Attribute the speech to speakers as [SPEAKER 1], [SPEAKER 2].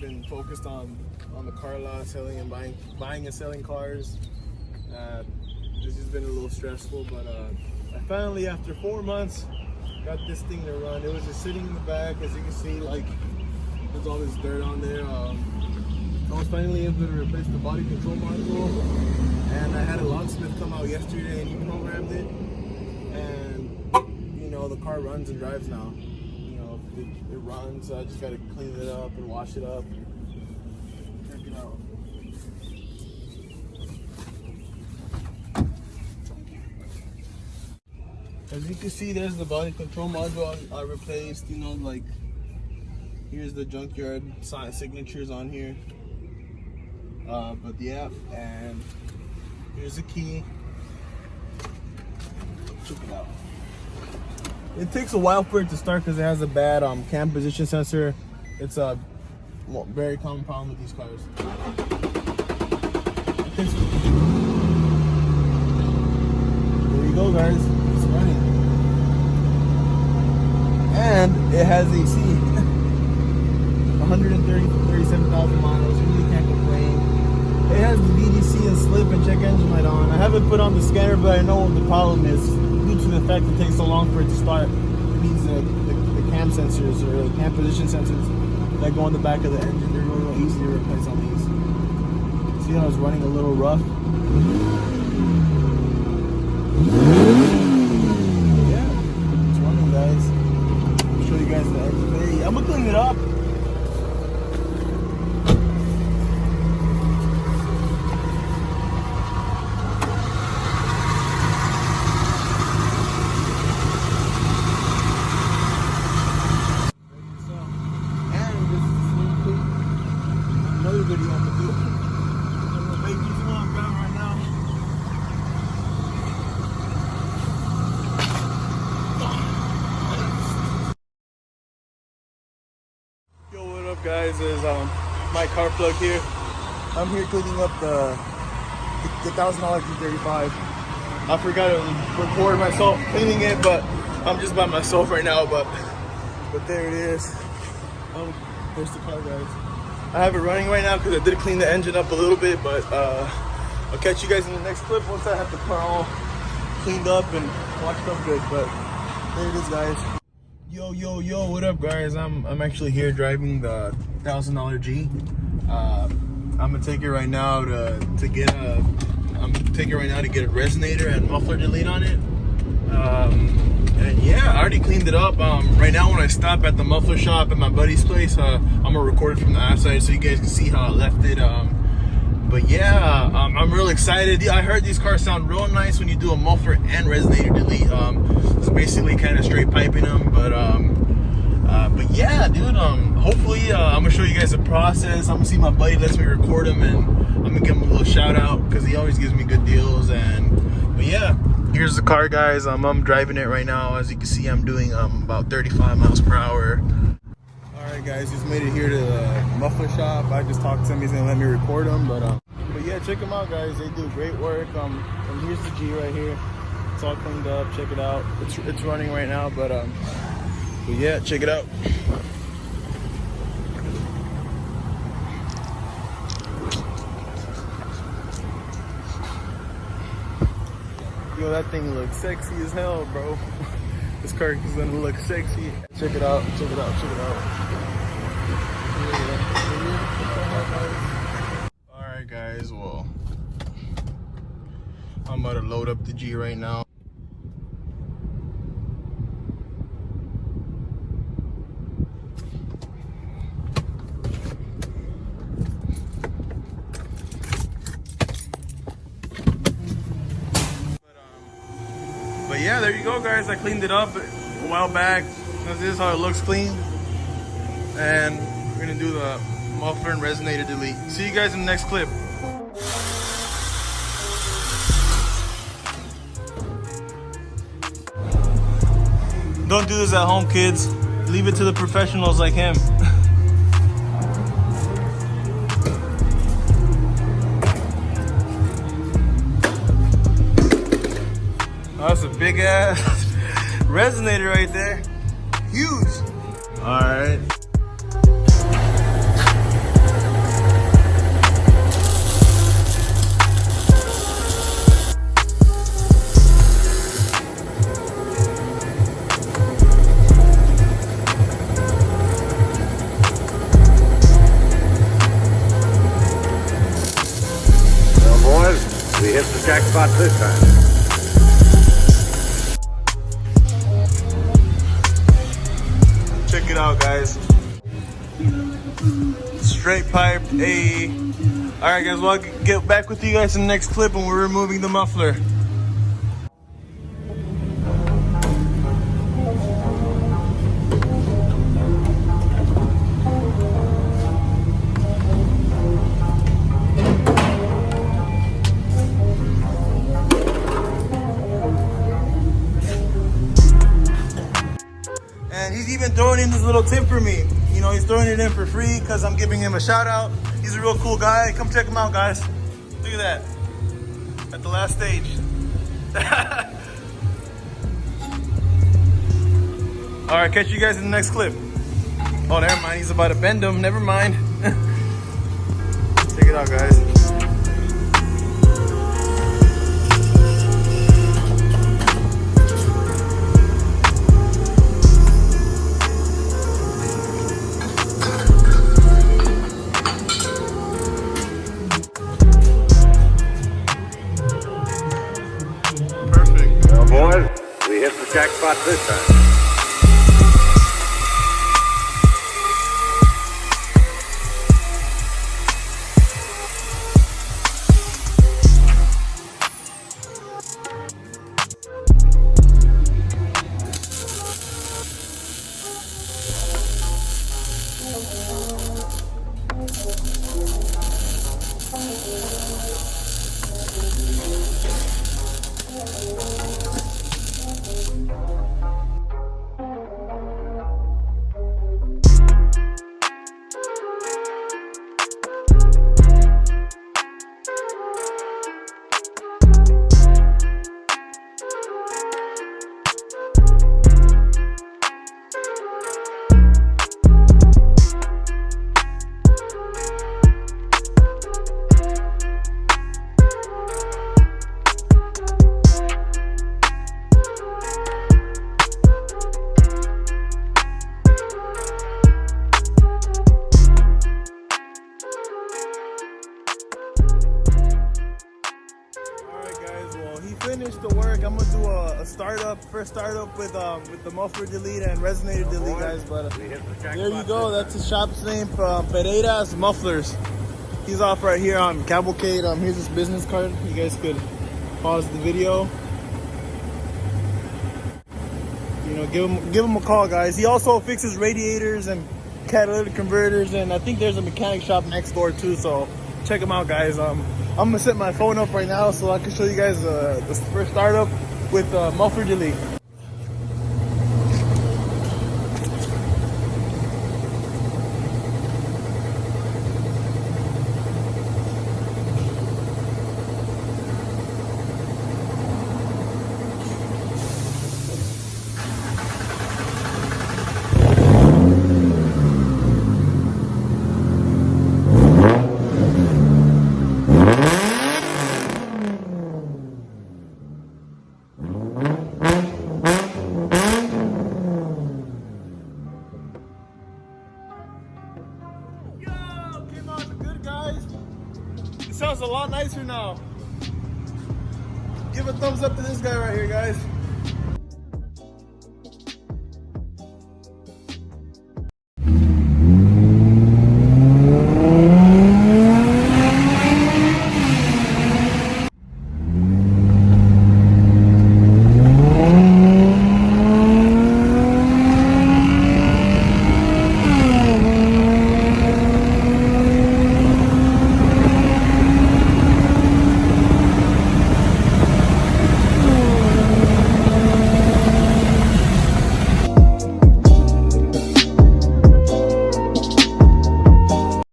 [SPEAKER 1] been focused on the car lot, selling and buying and selling cars. This has been a little stressful, but I finally, after 4 months, got this thing to run. It was just sitting in the back, as you can see, like there's all this dirt on there. I was finally able to replace the body control module, and I had a locksmith come out yesterday and he programmed it, and you know, the car runs and drives now. You know, it runs. I just gotta clean it up and wash it up. Check it out. As you can see, there's the body control module I replaced. You know, like here's the junkyard signatures on here. But yeah, and here's the key. Check it out. It takes a while for it to start because it has a bad cam position sensor. It's a very common problem with these cars. There you go, guys. It's running, and it has AC. 137,000 miles. You really can't complain. It has the VDC and slip and check engine light on. I haven't put on the scanner, but I know what the problem is. Due to the fact it takes so long for it to start, it means the cam sensors or the cam position sensors that go on the back of the engine, they're real easy to replace on these. See how it's running a little rough? Yeah, it's running, guys. I'll show you guys the engine bay. I'm gonna clean it up. Video I'm gonna do. I'm gonna make these one down right now. Yo, what up, guys? Is my car plug here. I'm here cleaning up the $1,000 G35. I forgot to record myself cleaning it, but I'm just by myself right now. But there it is. There's the car, guys. I have it running right now because I did clean the engine up a little bit, but I'll catch you guys in the next clip once I have the car all cleaned up and washed up good. But there it is, guys. Yo, what up, guys? I'm actually here driving the $1,000 G. I'm gonna take it right now to get a resonator and muffler delete on it. And yeah, I already cleaned it up. Right now when I stop at the muffler shop at my buddy's place, I'm gonna record it from the outside so you guys can see how I left it. But yeah, I'm real excited. Yeah, I heard these cars sound real nice when you do a muffler and resonator delete. It's basically kind of straight piping them, but yeah, dude, hopefully I'm gonna show you guys the process. I'm gonna see my buddy lets me record him, and I'm gonna give him a little shout out because he always gives me good deals. But yeah, here's the car, guys. I'm driving it right now. As you can see, I'm doing about 35 miles per hour. All right, guys, just made it here to the muffler shop. I just talked to him. He's gonna let me record him, but yeah, check them out, guys. They do great work. And here's the G right here. It's all cleaned up. Check it out. It's running right now, but yeah, check it out. Yo, that thing looks sexy as hell, bro. This car is gonna look sexy. Check it out, check it out, check it out. Alright, guys, well, I'm about to load up the G right now. But yeah, there you go, guys. I cleaned it up a while back. This is how it looks clean. And we're gonna do the muffler and resonator delete. See you guys in the next clip. Don't do this at home, kids. Leave it to the professionals like him. That's a big ass resonator right there. Huge. All right.
[SPEAKER 2] jackpot this time.
[SPEAKER 1] Check it out, guys. Straight piped A. Alright guys, well I'll get back with you guys in the next clip when we're removing the muffler. And he's even throwing in this little tip for me. You know, he's throwing it in for free because I'm giving him a shout out. He's a real cool guy. Come check him out, guys. Look at that. At the last stage. All right, catch you guys in the next clip. Oh, never mind. He's about to bend him. Never mind. Check it out, guys.
[SPEAKER 2] Boys, we hit the jackpot this time.
[SPEAKER 1] Finished the work. I'm gonna do a first startup with the muffler delete and resonator delete, guys. But there you go. That's his shop's name, Pereira's Mufflers. He's off right here on Cavalcade. Here's his business card. You guys could pause the video. You know, give him a call, guys. He also fixes radiators and catalytic converters, and I think there's a mechanic shop next door too. So check him out, guys. I'm gonna set my phone up right now so I can show you guys the first startup with muffler delete. Sounds a lot nicer now. Give a thumbs up to this guy right here, guys.